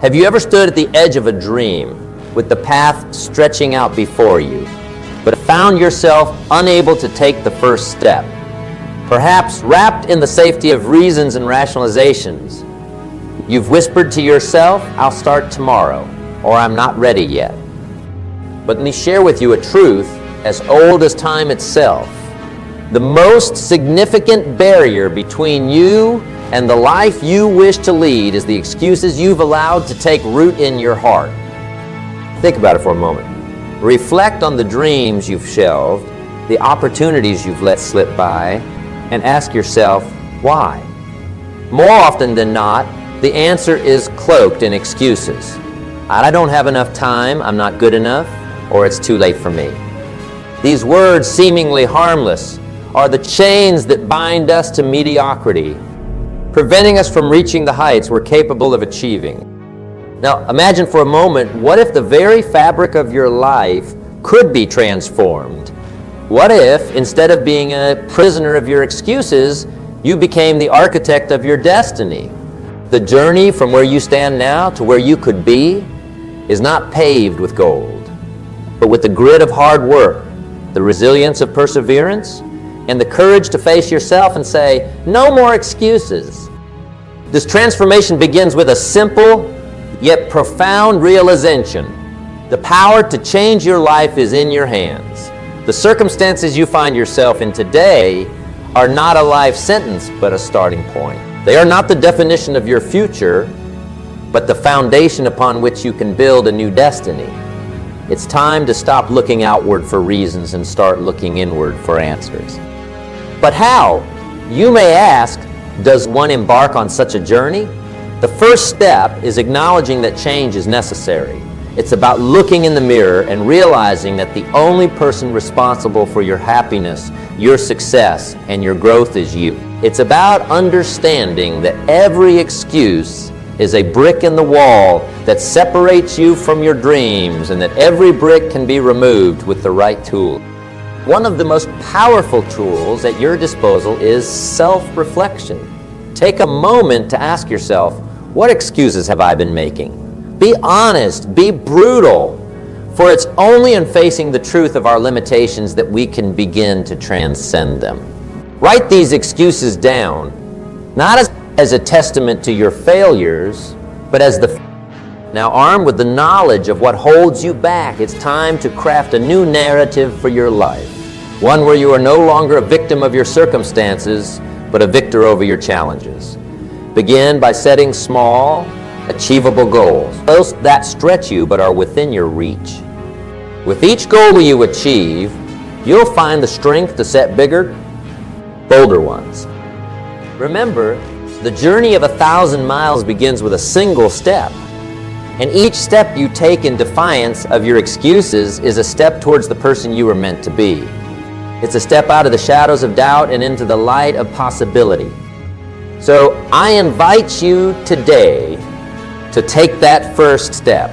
Have you ever stood at the edge of a dream with the path stretching out before you, but found yourself unable to take the first step? Perhaps wrapped in the safety of reasons and rationalizations, you've whispered to yourself, "I'll start tomorrow," or "I'm not ready yet." But let me share with you a truth as old as time itself. The most significant barrier between you and the life you wish to lead is the excuses you've allowed to take root in your heart. Think about it for a moment. Reflect on the dreams you've shelved, the opportunities you've let slip by, and ask yourself, why? More often than not, the answer is cloaked in excuses. I don't have enough time, I'm not good enough, or it's too late for me. These words, seemingly harmless, are the chains that bind us to mediocrity, preventing us from reaching the heights we're capable of achieving. Now, imagine for a moment, what if the very fabric of your life could be transformed? What if, instead of being a prisoner of your excuses, you became the architect of your destiny? The journey from where you stand now to where you could be is not paved with gold, but with the grit of hard work, the resilience of perseverance, and the courage to face yourself and say, "No more excuses." This transformation begins with a simple yet profound realization. The power to change your life is in your hands. The circumstances you find yourself in today are not a life sentence, but a starting point. They are not the definition of your future, but the foundation upon which you can build a new destiny. It's time to stop looking outward for reasons and start looking inward for answers. But how? You may ask, does one embark on such a journey? The first step is acknowledging that change is necessary. It's about looking in the mirror and realizing that the only person responsible for your happiness, your success, and your growth is you. It's about understanding that every excuse is a brick in the wall that separates you from your dreams, and that every brick can be removed with the right tool. One of the most powerful tools at your disposal is self-reflection. Take a moment to ask yourself, what excuses have I been making? Be honest, be brutal, for it's only in facing the truth of our limitations that we can begin to transcend them. Write these excuses down, not as a testament to your failures, but as the Now, armed with the knowledge of what holds you back, it's time to craft a new narrative for your life. One where you are no longer a victim of your circumstances, but a victor over your challenges. Begin by setting small, achievable goals. Those that stretch you but are within your reach. With each goal you achieve, you'll find the strength to set bigger, bolder ones. Remember, the journey of 1,000 miles begins with a single step. And each step you take in defiance of your excuses is a step towards the person you were meant to be. It's a step out of the shadows of doubt and into the light of possibility. So I invite you today to take that first step,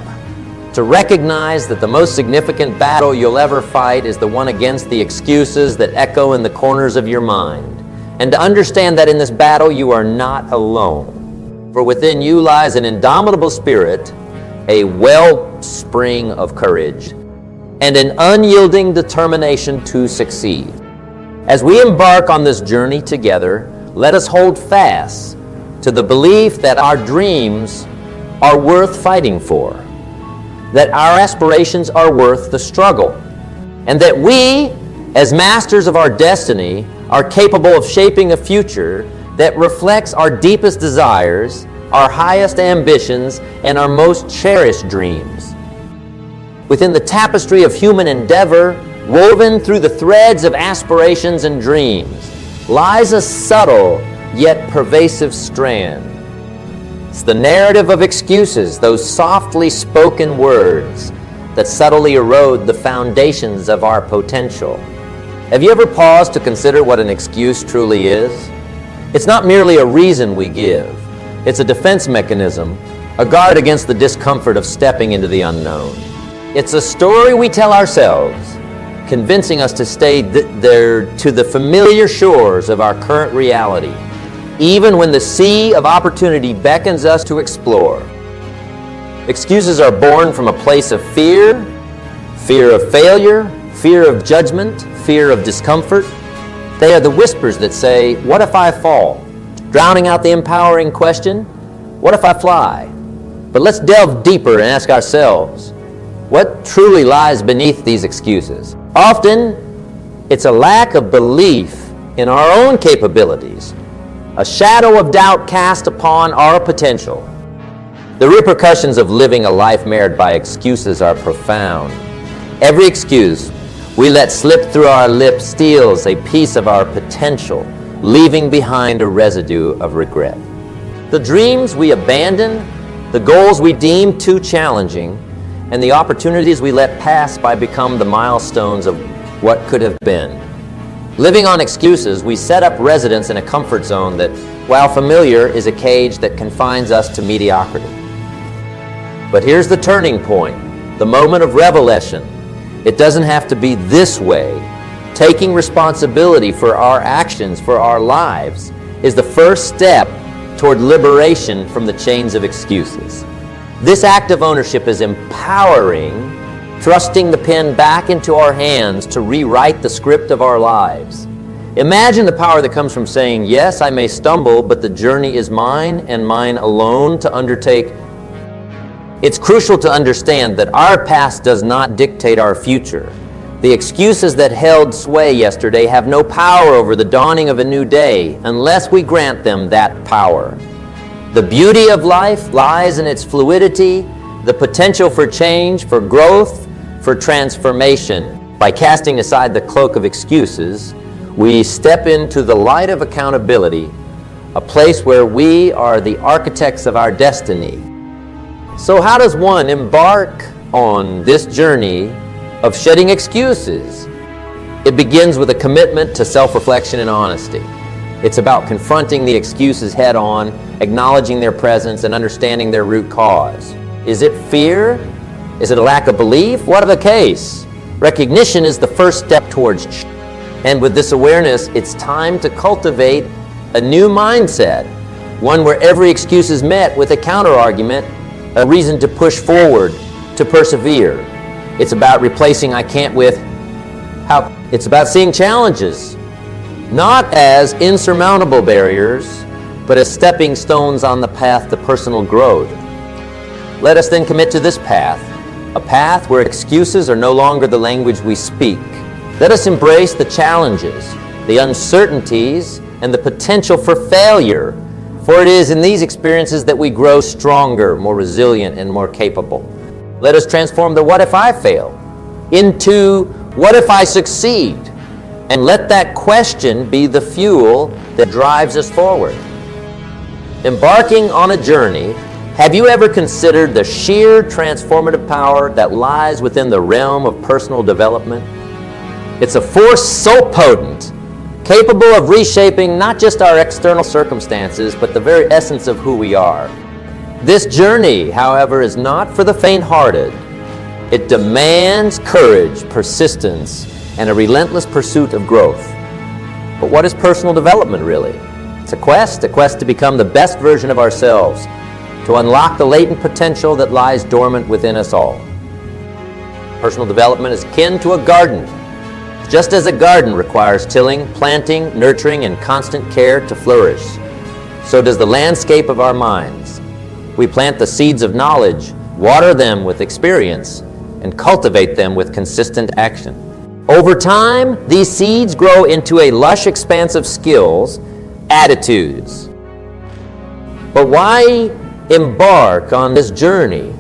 to recognize that the most significant battle you'll ever fight is the one against the excuses that echo in the corners of your mind, and to understand that in this battle you are not alone. For within you lies an indomitable spirit, a wellspring of courage, and an unyielding determination to succeed. As we embark on this journey together, let us hold fast to the belief that our dreams are worth fighting for, that our aspirations are worth the struggle, and that we, as masters of our destiny, are capable of shaping a future that reflects our deepest desires, our highest ambitions, and our most cherished dreams. Within the tapestry of human endeavor, woven through the threads of aspirations and dreams, lies a subtle yet pervasive strand. It's the narrative of excuses, those softly spoken words that subtly erode the foundations of our potential. Have you ever paused to consider what an excuse truly is? It's not merely a reason we give. It's a defense mechanism, a guard against the discomfort of stepping into the unknown. It's a story we tell ourselves, convincing us to stay there to the familiar shores of our current reality, even when the sea of opportunity beckons us to explore. Excuses are born from a place of fear, fear of failure, fear of judgment, fear of discomfort. They are the whispers that say, what if I fall? Drowning out the empowering question, what if I fly? But let's delve deeper and ask ourselves, what truly lies beneath these excuses? Often, it's a lack of belief in our own capabilities, a shadow of doubt cast upon our potential. The repercussions of living a life marred by excuses are profound. Every excuse we let slip through our lips steals a piece of our potential, leaving behind a residue of regret. The dreams we abandon, the goals we deem too challenging, and the opportunities we let pass by become the milestones of what could have been. Living on excuses, we set up residence in a comfort zone that, while familiar, is a cage that confines us to mediocrity. But here's the turning point, the moment of revelation. It doesn't have to be this way. Taking responsibility for our actions, for our lives, is the first step toward liberation from the chains of excuses. This act of ownership is empowering, thrusting the pen back into our hands to rewrite the script of our lives. Imagine the power that comes from saying, yes, I may stumble, but the journey is mine and mine alone to undertake. It's crucial to understand that our past does not dictate our future. The excuses that held sway yesterday have no power over the dawning of a new day unless we grant them that power. The beauty of life lies in its fluidity, the potential for change, for growth, for transformation. By casting aside the cloak of excuses, we step into the light of accountability, a place where we are the architects of our destiny. So how does one embark on this journey of shedding excuses? It begins with a commitment to self-reflection and honesty. It's about confronting the excuses head-on, acknowledging their presence, and understanding their root cause. Is it fear? Is it a lack of belief? Whatever the case, recognition is the first step towards change. And with this awareness, it's time to cultivate a new mindset, one where every excuse is met with a counter-argument, a reason to push forward, to persevere. It's about replacing I can't with how. It's about seeing challenges, not as insurmountable barriers, but as stepping stones on the path to personal growth. Let us then commit to this path, a path where excuses are no longer the language we speak. Let us embrace the challenges, the uncertainties, and the potential for failure, for it is in these experiences that we grow stronger, more resilient, and more capable. Let us transform the what if I fail into what if I succeed, and let that question be the fuel that drives us forward. Embarking on a journey, have you ever considered the sheer transformative power that lies within the realm of personal development? It's a force so potent, capable of reshaping not just our external circumstances, but the very essence of who we are. This journey, however, is not for the faint-hearted. It demands courage, persistence, and a relentless pursuit of growth. But what is personal development really? It's a quest to become the best version of ourselves, to unlock the latent potential that lies dormant within us all. Personal development is akin to a garden. Just as a garden requires tilling, planting, nurturing, and constant care to flourish, so does the landscape of our minds. We plant the seeds of knowledge, water them with experience, and cultivate them with consistent action. Over time, these seeds grow into a lush expanse of skills, attitudes. But why embark on this journey?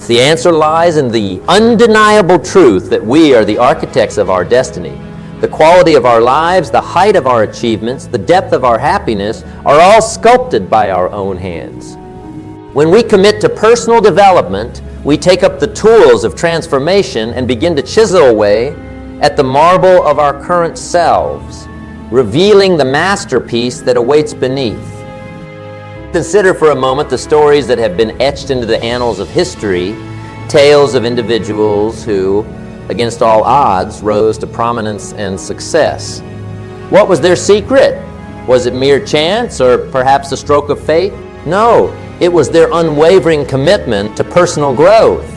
The answer lies in the undeniable truth that we are the architects of our destiny. The quality of our lives, the height of our achievements, the depth of our happiness are all sculpted by our own hands. When we commit to personal development, we take up the tools of transformation and begin to chisel away at the marble of our current selves, revealing the masterpiece that awaits beneath. Consider for a moment the stories that have been etched into the annals of history, tales of individuals who, against all odds, rose to prominence and success. What was their secret? Was it mere chance or perhaps a stroke of fate? No, It was their unwavering commitment to personal growth,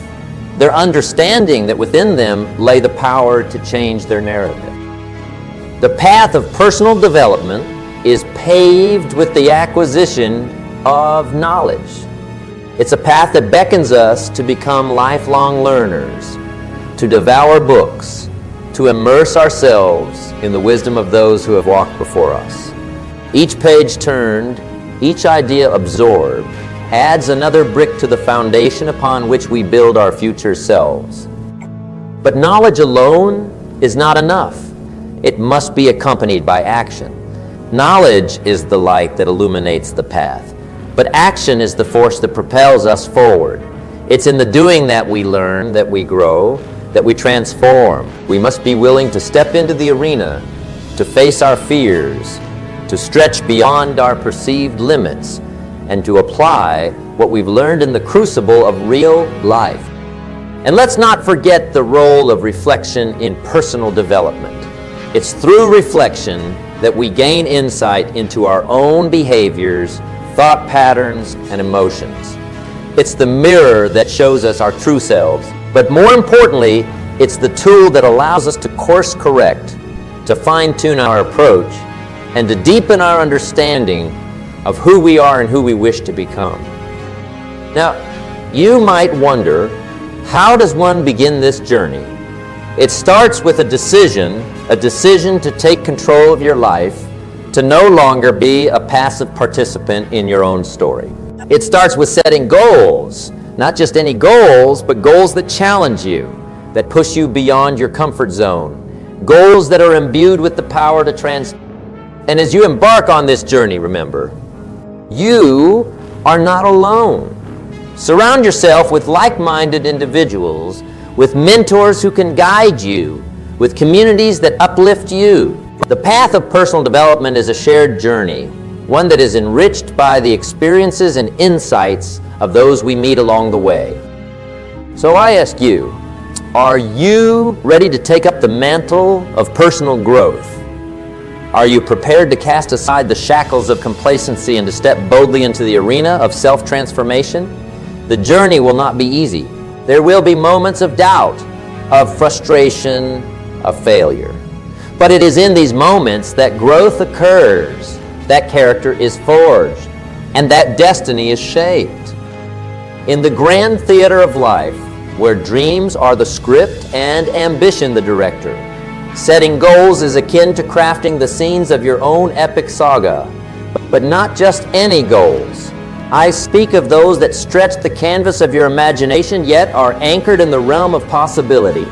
their understanding that within them lay the power to change their narrative. The path of personal development is paved with the acquisition of knowledge. It's a path that beckons us to become lifelong learners, to devour books, to immerse ourselves in the wisdom of those who have walked before us. Each page turned, each idea absorbed, adds another brick to the foundation upon which we build our future selves. But knowledge alone is not enough. It must be accompanied by action. Knowledge is the light that illuminates the path, but action is the force that propels us forward. It's in the doing that we learn, that we grow, that we transform. We must be willing to step into the arena, to face our fears, to stretch beyond our perceived limits, and to apply what we've learned in the crucible of real life. And let's not forget the role of reflection in personal development. It's through reflection that we gain insight into our own behaviors, thought patterns, and emotions. It's the mirror that shows us our true selves, but more importantly, it's the tool that allows us to course correct, to fine-tune our approach, and to deepen our understanding of who we are and who we wish to become. Now, you might wonder, how does one begin this journey? It starts with a decision to take control of your life, to no longer be a passive participant in your own story. It starts with setting goals, not just any goals, but goals that challenge you, that push you beyond your comfort zone, goals that are imbued with the power to transform. And as you embark on this journey, remember, you are not alone. Surround yourself with like-minded individuals, with mentors who can guide you, with communities that uplift you. The path of personal development is a shared journey, one that is enriched by the experiences and insights of those we meet along the way. So I ask you, are you ready to take up the mantle of personal growth? Are you prepared to cast aside the shackles of complacency and to step boldly into the arena of self-transformation? The journey will not be easy. There will be moments of doubt, of frustration, of failure. But it is in these moments that growth occurs, that character is forged, and that destiny is shaped. In the grand theater of life, where dreams are the script and ambition the director, setting goals is akin to crafting the scenes of your own epic saga. But not just any goals. I speak of those that stretch the canvas of your imagination, yet are anchored in the realm of possibility.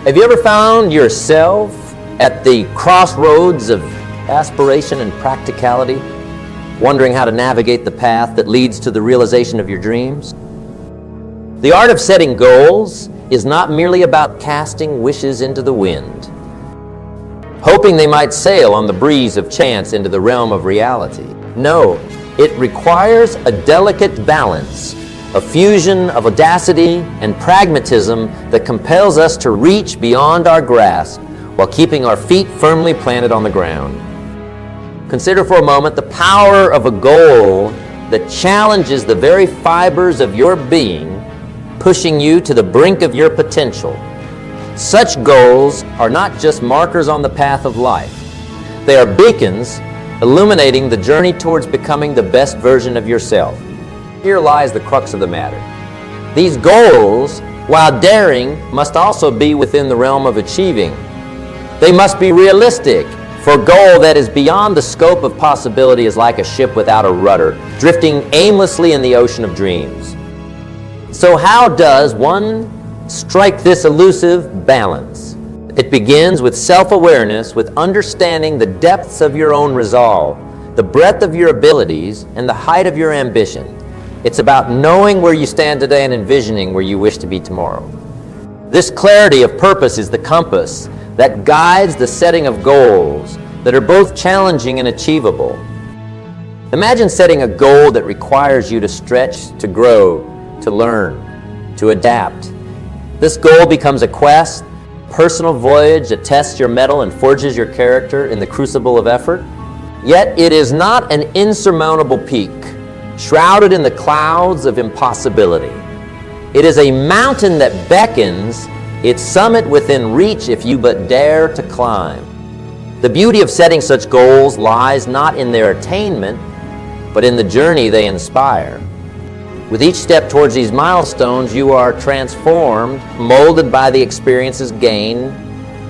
Have you ever found yourself at the crossroads of aspiration and practicality, wondering how to navigate the path that leads to the realization of your dreams? The art of setting goals is not merely about casting wishes into the wind, hoping they might sail on the breeze of chance into the realm of reality. No, it requires a delicate balance, a fusion of audacity and pragmatism that compels us to reach beyond our grasp while keeping our feet firmly planted on the ground. Consider for a moment the power of a goal that challenges the very fibers of your being, pushing you to the brink of your potential. Such goals are not just markers on the path of life. They are beacons illuminating the journey towards becoming the best version of yourself. Here lies the crux of the matter. These goals, while daring, must also be within the realm of achieving. They must be realistic, for a goal that is beyond the scope of possibility is like a ship without a rudder, drifting aimlessly in the ocean of dreams. So how does one strike this elusive balance? It begins with self-awareness, with understanding the depths of your own resolve, the breadth of your abilities, and the height of your ambition. It's about knowing where you stand today and envisioning where you wish to be tomorrow. This clarity of purpose is the compass that guides the setting of goals that are both challenging and achievable. Imagine setting a goal that requires you to stretch, to grow, to learn, to adapt. This goal becomes a quest, personal voyage that tests your mettle and forges your character in the crucible of effort. Yet it is not an insurmountable peak, shrouded in the clouds of impossibility. It is a mountain that beckons, its summit within reach if you but dare to climb. The beauty of setting such goals lies not in their attainment, but in the journey they inspire. With each step towards these milestones, you are transformed, molded by the experiences gained,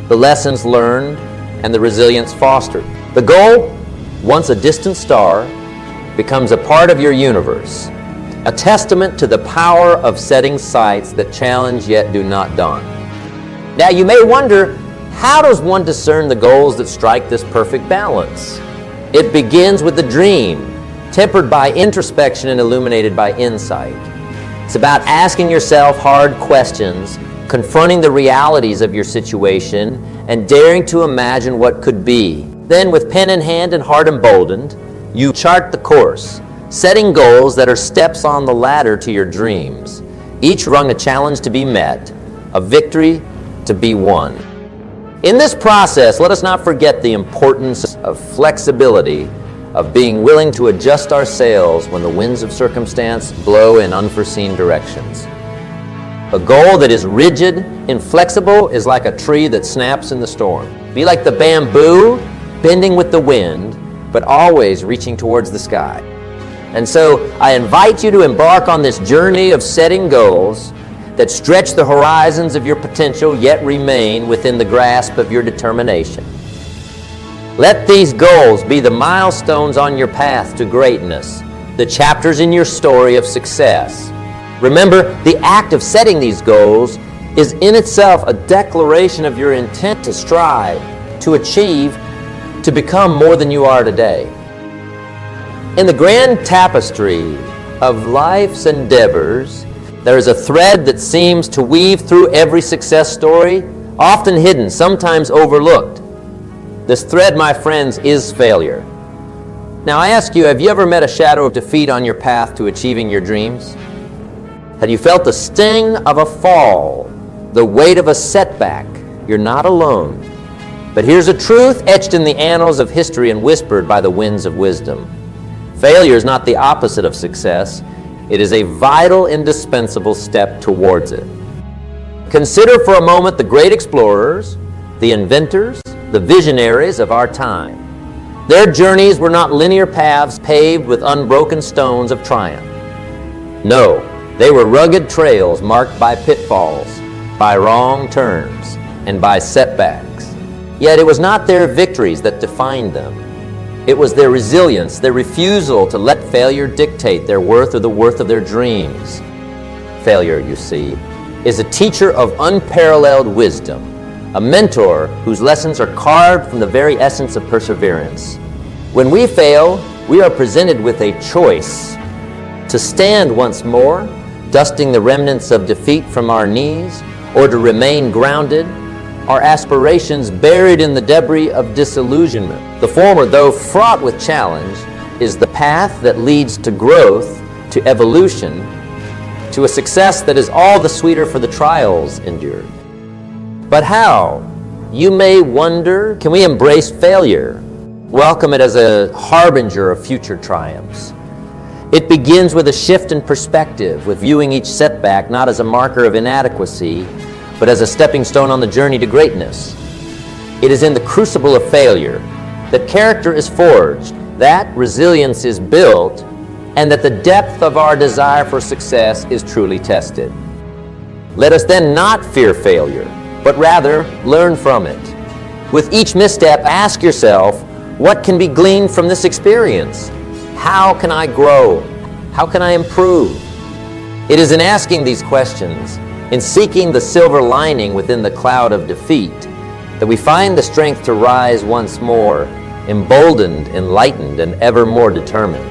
the lessons learned, and the resilience fostered. The goal, once a distant star, becomes a part of your universe, a testament to the power of setting sights that challenge yet do not daunt. Now you may wonder, how does one discern the goals that strike this perfect balance? It begins with the dream, tempered by introspection and illuminated by insight. It's about asking yourself hard questions, confronting the realities of your situation, and daring to imagine what could be. Then, with pen in hand and heart emboldened, you chart the course, setting goals that are steps on the ladder to your dreams, each rung a challenge to be met, a victory to be won. In this process, let us not forget the importance of flexibility, of being willing to adjust our sails when the winds of circumstance blow in unforeseen directions. A goal that is rigid, inflexible, is like a tree that snaps in the storm. Be like the bamboo, bending with the wind, but always reaching towards the sky. And so I invite you to embark on this journey of setting goals that stretch the horizons of your potential yet remain within the grasp of your determination. Let these goals be the milestones on your path to greatness, the chapters in your story of success. Remember, the act of setting these goals is in itself a declaration of your intent to strive, to achieve, to become more than you are today. In the grand tapestry of life's endeavors, there is a thread that seems to weave through every success story, often hidden, sometimes overlooked. This thread, my friends, is failure. Now I ask you, have you ever met a shadow of defeat on your path to achieving your dreams? Have you felt the sting of a fall, the weight of a setback? You're not alone. But here's a truth etched in the annals of history and whispered by the winds of wisdom. Failure is not the opposite of success. It is a vital, indispensable step towards it. Consider for a moment the great explorers, the inventors, the visionaries of our time. Their journeys were not linear paths paved with unbroken stones of triumph. No, they were rugged trails marked by pitfalls, by wrong turns, and by setbacks. Yet it was not their victories that defined them. It was their resilience, their refusal to let failure dictate their worth or the worth of their dreams. Failure, you see, is a teacher of unparalleled wisdom, a mentor whose lessons are carved from the very essence of perseverance. When we fail, we are presented with a choice: to stand once more, dusting the remnants of defeat from our knees, or to remain grounded, our aspirations buried in the debris of disillusionment. The former, though fraught with challenge, is the path that leads to growth, to evolution, to a success that is all the sweeter for the trials endured. But how? You may wonder, can we embrace failure? Welcome it as a harbinger of future triumphs. It begins with a shift in perspective, with viewing each setback not as a marker of inadequacy, but as a stepping stone on the journey to greatness. It is in the crucible of failure that character is forged, that resilience is built, and that the depth of our desire for success is truly tested. Let us then not fear failure, but rather learn from it. With each misstep, ask yourself, what can be gleaned from this experience? How can I grow? How can I improve? It is in asking these questions, in seeking the silver lining within the cloud of defeat, that we find the strength to rise once more, emboldened, enlightened, and ever more determined.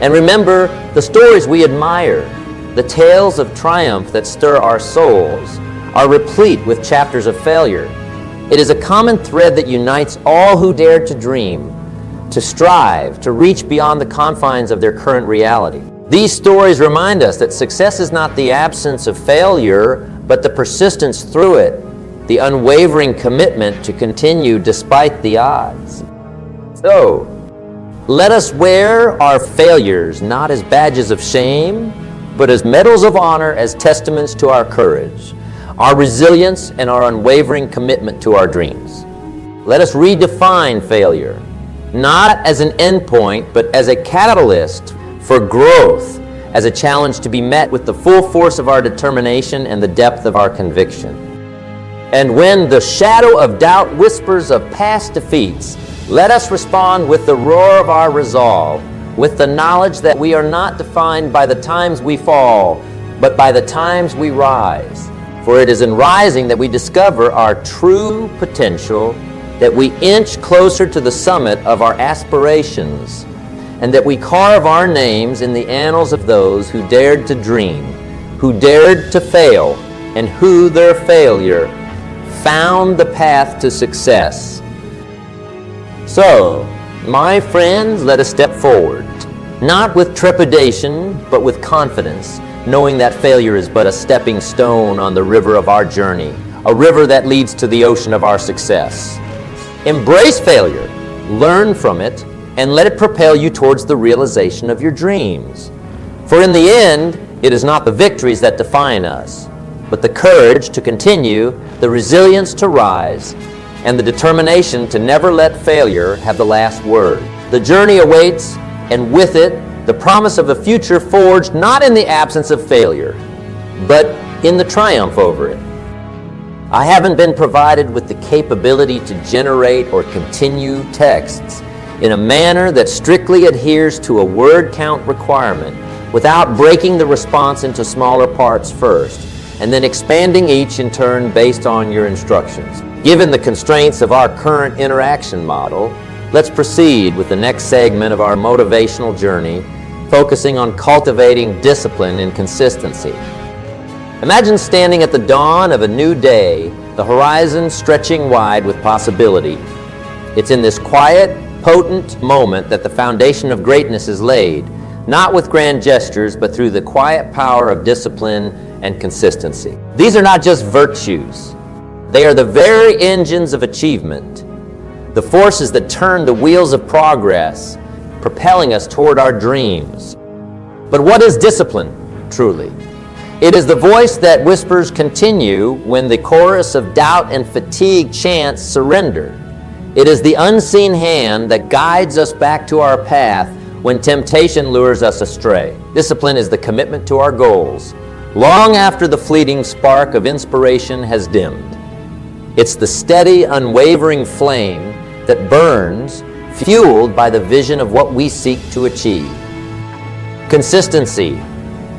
And remember, the stories we admire, the tales of triumph that stir our souls, are replete with chapters of failure. It is a common thread that unites all who dare to dream, to strive, to reach beyond the confines of their current reality. These stories remind us that success is not the absence of failure, but the persistence through it, the unwavering commitment to continue despite the odds. So, Let us wear our failures not as badges of shame, but as medals of honor, as testaments to our courage, our resilience, and our unwavering commitment to our dreams. Let us redefine failure, not as an endpoint, but as a catalyst for growth, as a challenge to be met with the full force of our determination and the depth of our conviction. And when the shadow of doubt whispers of past defeats, let us respond with the roar of our resolve, with the knowledge that we are not defined by the times we fall, but by the times we rise. For it is in rising that we discover our true potential, that we inch closer to the summit of our aspirations, and that we carve our names in the annals of those who dared to dream, who dared to fail, and who their failure found the path to success. So, my friends, let us step forward, not with trepidation, but with confidence, knowing that failure is but a stepping stone on the river of our journey, a river that leads to the ocean of our success. Embrace failure, learn from it, and let it propel you towards the realization of your dreams. For in the end, it is not the victories that define us, but the courage to continue, the resilience to rise, and the determination to never let failure have the last word. The journey awaits, and with it, the promise of a future forged not in the absence of failure, but in the triumph over it. I haven't been provided with the capability to generate or continue texts in a manner that strictly adheres to a word count requirement without breaking the response into smaller parts first, and then expanding each in turn based on your instructions. Given the constraints of our current interaction model, let's proceed with the next segment of our motivational journey, focusing on cultivating discipline and consistency. Imagine standing at the dawn of a new day, the horizon stretching wide with possibility. It's in this quiet, potent moment that the foundation of greatness is laid, not with grand gestures, but through the quiet power of discipline and consistency. These are not just virtues. They are the very engines of achievement, the forces that turn the wheels of progress, propelling us toward our dreams. But what is discipline, truly? It is the voice that whispers continue when the chorus of doubt and fatigue chants surrender. It is the unseen hand that guides us back to our path when temptation lures us astray. Discipline is the commitment to our goals, long after the fleeting spark of inspiration has dimmed. It's the steady, unwavering flame that burns, fueled by the vision of what we seek to achieve. Consistency,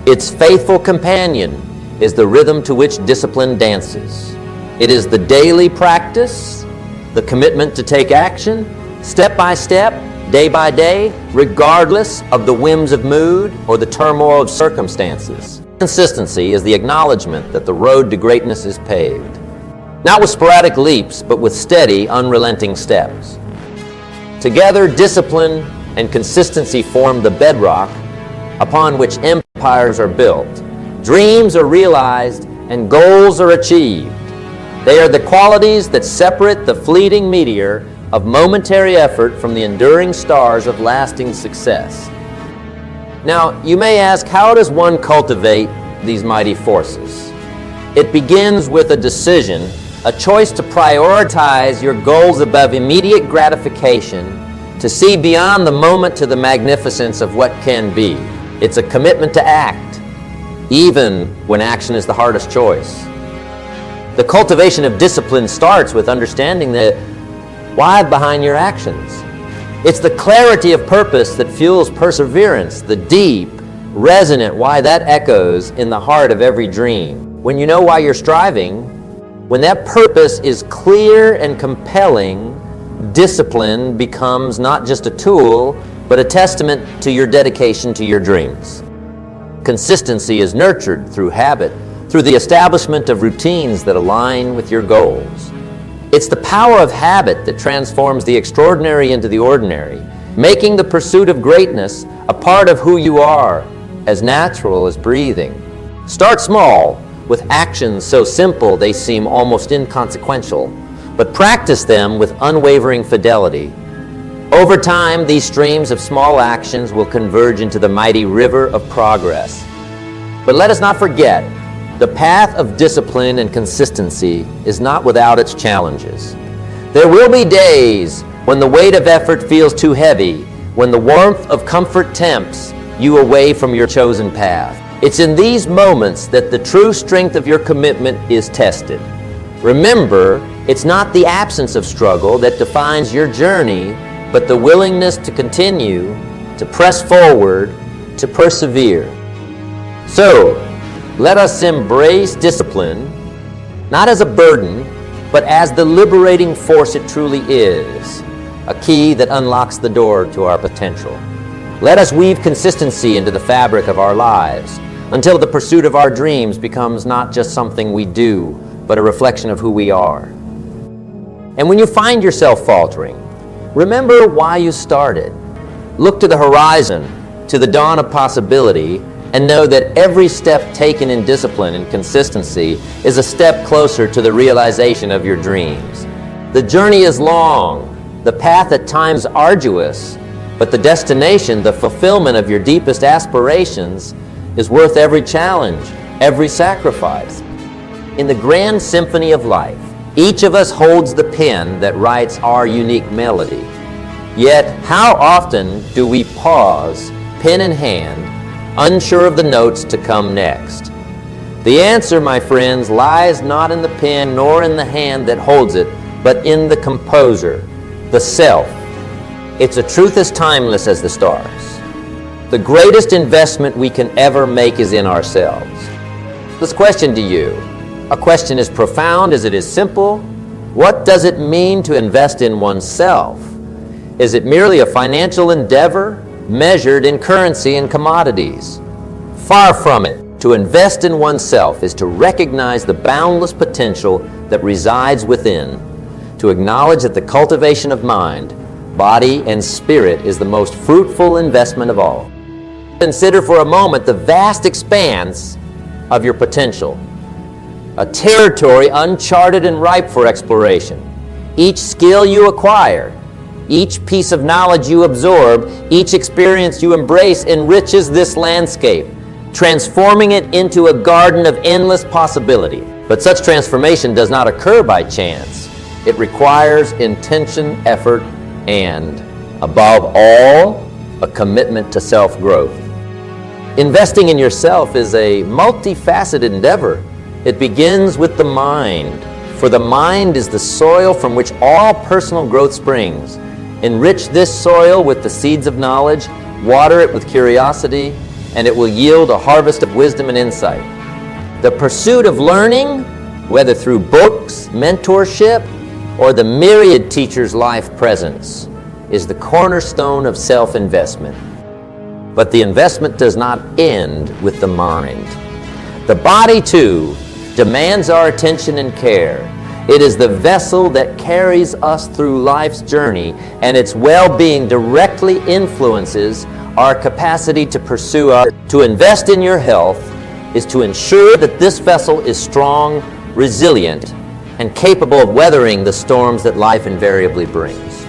its faithful companion, is the rhythm to which discipline dances. It is the daily practice, the commitment to take action, step by step, day by day, regardless of the whims of mood or the turmoil of circumstances. Consistency is the acknowledgement that the road to greatness is paved, not with sporadic leaps, but with steady, unrelenting steps. Together, discipline and consistency form the bedrock upon which empires are built, dreams are realized, and goals are achieved. They are the qualities that separate the fleeting meteor of momentary effort from the enduring stars of lasting success. Now, you may ask, how does one cultivate these mighty forces? It begins with a decision, a choice to prioritize your goals above immediate gratification, to see beyond the moment to the magnificence of what can be. It's a commitment to act, even when action is the hardest choice. The cultivation of discipline starts with understanding the why behind your actions. It's the clarity of purpose that fuels perseverance, the deep, resonant why that echoes in the heart of every dream. When you know why you're striving, when that purpose is clear and compelling, discipline becomes not just a tool, but a testament to your dedication to your dreams. Consistency is nurtured through habit, through the establishment of routines that align with your goals. It's the power of habit that transforms the extraordinary into the ordinary, making the pursuit of greatness a part of who you are, as natural as breathing. Start small, with actions so simple they seem almost inconsequential, but practice them with unwavering fidelity. Over time, these streams of small actions will converge into the mighty river of progress. But let us not forget, the path of discipline and consistency is not without its challenges. There will be days when the weight of effort feels too heavy, when the warmth of comfort tempts you away from your chosen path. It's in these moments that the true strength of your commitment is tested. Remember, it's not the absence of struggle that defines your journey, but the willingness to continue, to press forward, to persevere. So, let us embrace discipline, not as a burden, but as the liberating force it truly is, a key that unlocks the door to our potential. Let us weave consistency into the fabric of our lives until the pursuit of our dreams becomes not just something we do, but a reflection of who we are. And when you find yourself faltering, remember why you started. Look to the horizon, to the dawn of possibility, and know that every step taken in discipline and consistency is a step closer to the realization of your dreams. The journey is long, the path at times arduous, but the destination, the fulfillment of your deepest aspirations, is worth every challenge, every sacrifice. In the grand symphony of life, each of us holds the pen that writes our unique melody. Yet, how often do we pause, pen in hand, unsure of the notes to come next? The answer, my friends, lies not in the pen nor in the hand that holds it, but in the composer, the self. It's a truth as timeless as the stars. The greatest investment we can ever make is in ourselves. This question to you, a question as profound as it is simple. What does it mean to invest in oneself? Is it merely a financial endeavor measured in currency and commodities? Far from it. To invest in oneself is to recognize the boundless potential that resides within, to acknowledge that the cultivation of mind, body, and spirit is the most fruitful investment of all. Consider for a moment the vast expanse of your potential, a territory uncharted and ripe for exploration. Each skill you acquire, each piece of knowledge you absorb, each experience you embrace enriches this landscape, transforming it into a garden of endless possibility. But such transformation does not occur by chance. It requires intention, effort, and, above all, a commitment to self-growth. Investing in yourself is a multifaceted endeavor. It begins with the mind, for the mind is the soil from which all personal growth springs. Enrich this soil with the seeds of knowledge, water it with curiosity, and it will yield a harvest of wisdom and insight. The pursuit of learning, whether through books, mentorship, or the myriad teachers' life presence, is the cornerstone of self-investment. But the investment does not end with the mind. The body, too, demands our attention and care. It is the vessel that carries us through life's journey, and its well-being directly influences our capacity to pursue our. To invest in your health is to ensure that this vessel is strong, resilient, and capable of weathering the storms that life invariably brings.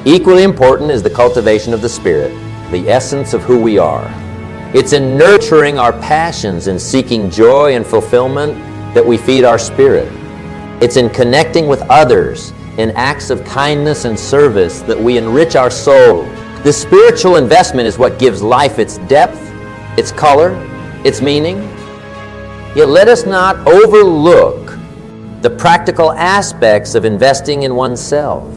Equally important is the cultivation of the spirit, the essence of who we are. It's in nurturing our passions and seeking joy and fulfillment that we feed our spirit. It's in connecting with others in acts of kindness and service that we enrich our soul. This spiritual investment is what gives life its depth, its color, its meaning. Yet let us not overlook the practical aspects of investing in oneself.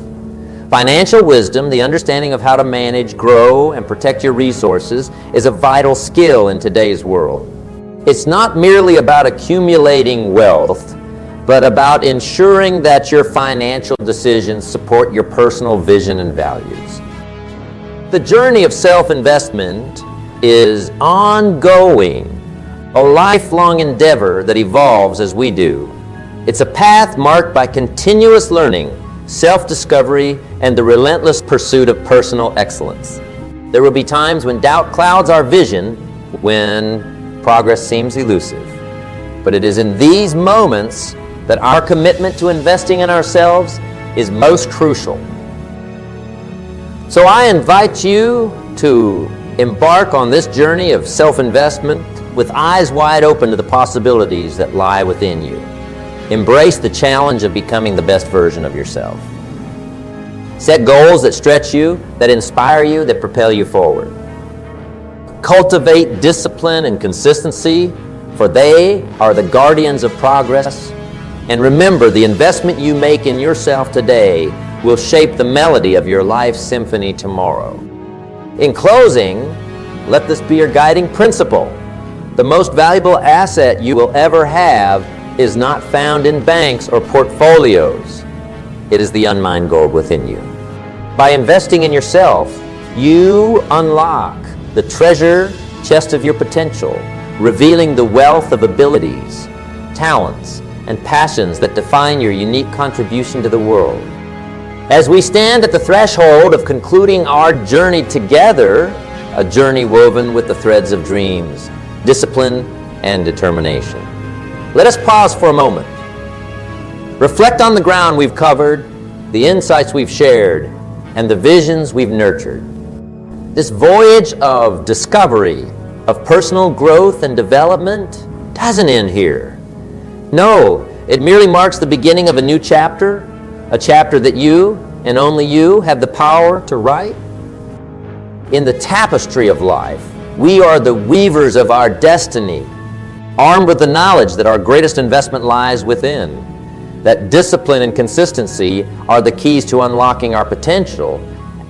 Financial wisdom, the understanding of how to manage, grow, and protect your resources, is a vital skill in today's world. It's not merely about accumulating wealth, but about ensuring that your financial decisions support your personal vision and values. The journey of self-investment is ongoing, a lifelong endeavor that evolves as we do. It's a path marked by continuous learning, self-discovery, and the relentless pursuit of personal excellence. There will be times when doubt clouds our vision, when progress seems elusive. But it is in these moments that our commitment to investing in ourselves is most crucial. So I invite you to embark on this journey of self-investment with eyes wide open to the possibilities that lie within you. Embrace the challenge of becoming the best version of yourself. Set goals that stretch you, that inspire you, that propel you forward. Cultivate discipline and consistency, for they are the guardians of progress. And remember, the investment you make in yourself today will shape the melody of your life's symphony tomorrow. In closing, let this be your guiding principle. The most valuable asset you will ever have is not found in banks or portfolios. It is the unmined gold within you. By investing in yourself, you unlock the treasure chest of your potential, revealing the wealth of abilities, talents, and passions that define your unique contribution to the world. As we stand at the threshold of concluding our journey together, a journey woven with the threads of dreams, discipline, and determination, let us pause for a moment. Reflect on the ground we've covered, the insights we've shared, and the visions we've nurtured. This voyage of discovery, of personal growth and development doesn't end here. No, it merely marks the beginning of a new chapter, a chapter that you, and only you, have the power to write. In the tapestry of life, we are the weavers of our destiny, armed with the knowledge that our greatest investment lies within, that discipline and consistency are the keys to unlocking our potential,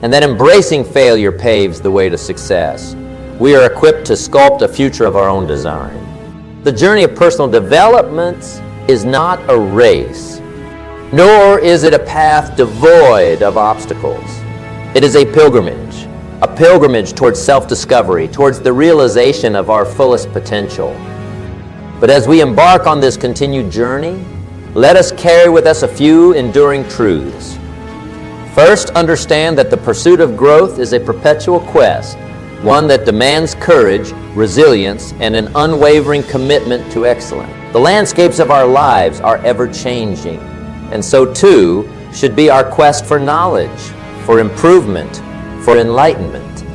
and that embracing failure paves the way to success. We are equipped to sculpt a future of our own design. The journey of personal development is not a race, nor is it a path devoid of obstacles. It is a pilgrimage towards self-discovery, towards the realization of our fullest potential. But as we embark on this continued journey, let us carry with us a few enduring truths. First, understand that the pursuit of growth is a perpetual quest, one that demands courage, resilience, and an unwavering commitment to excellence. The landscapes of our lives are ever-changing, and so too should be our quest for knowledge, for improvement, for enlightenment.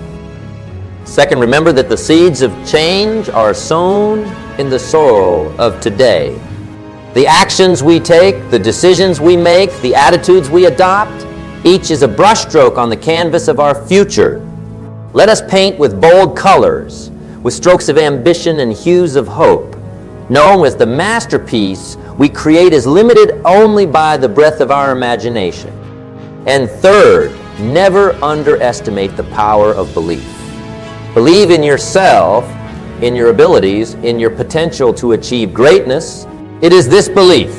Second, remember that the seeds of change are sown in the soil of today. The actions we take, the decisions we make, the attitudes we adopt, each is a brushstroke on the canvas of our future. Let us paint with bold colors, with strokes of ambition and hues of hope, knowing that the masterpiece we create is limited only by the breadth of our imagination. And third, never underestimate the power of belief. Believe in yourself, in your abilities, in your potential to achieve greatness. It is this belief,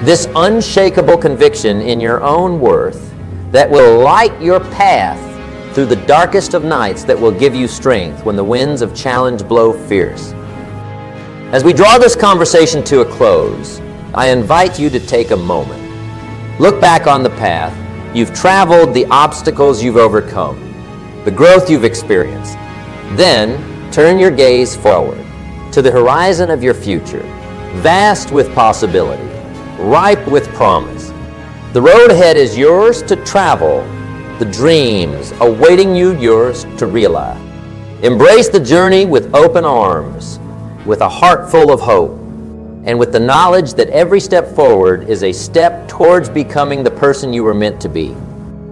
this unshakable conviction in your own worth, that will light your path through the darkest of nights, that will give you strength when the winds of challenge blow fierce. As we draw this conversation to a close, I invite you to take a moment. Look back on the path you've traveled, the obstacles you've overcome, the growth you've experienced. Then turn your gaze forward to the horizon of your future, vast with possibility, ripe with promise. The road ahead is yours to travel, the dreams awaiting you yours to realize. Embrace the journey with open arms, with a heart full of hope, and with the knowledge that every step forward is a step towards becoming the person you were meant to be.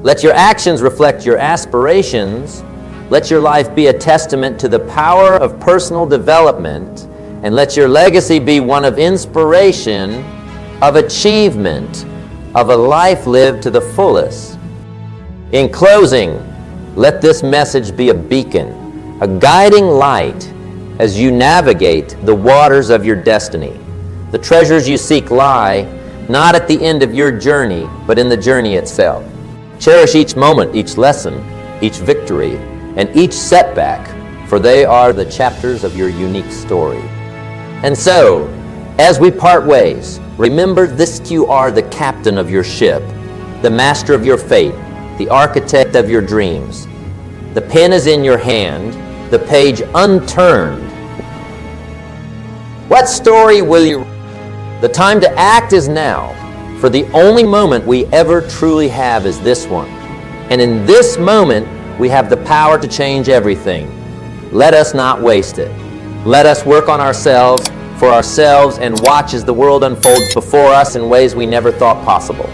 Let your actions reflect your aspirations. Let your life be a testament to the power of personal development, and let your legacy be one of inspiration, of achievement, of a life lived to the fullest. In closing, let this message be a beacon, a guiding light as you navigate the waters of your destiny. The treasures you seek lie not at the end of your journey, but in the journey itself. Cherish each moment, each lesson, each victory, and each setback, for they are the chapters of your unique story. And so, as we part ways, remember this: you are the captain of your ship, the master of your fate, the architect of your dreams. The pen is in your hand, the page unturned. What story will you write? The time to act is now, for the only moment we ever truly have is this one. And in this moment, we have the power to change everything. Let us not waste it. Let us work on ourselves, for ourselves, and watch as the world unfolds before us in ways we never thought possible.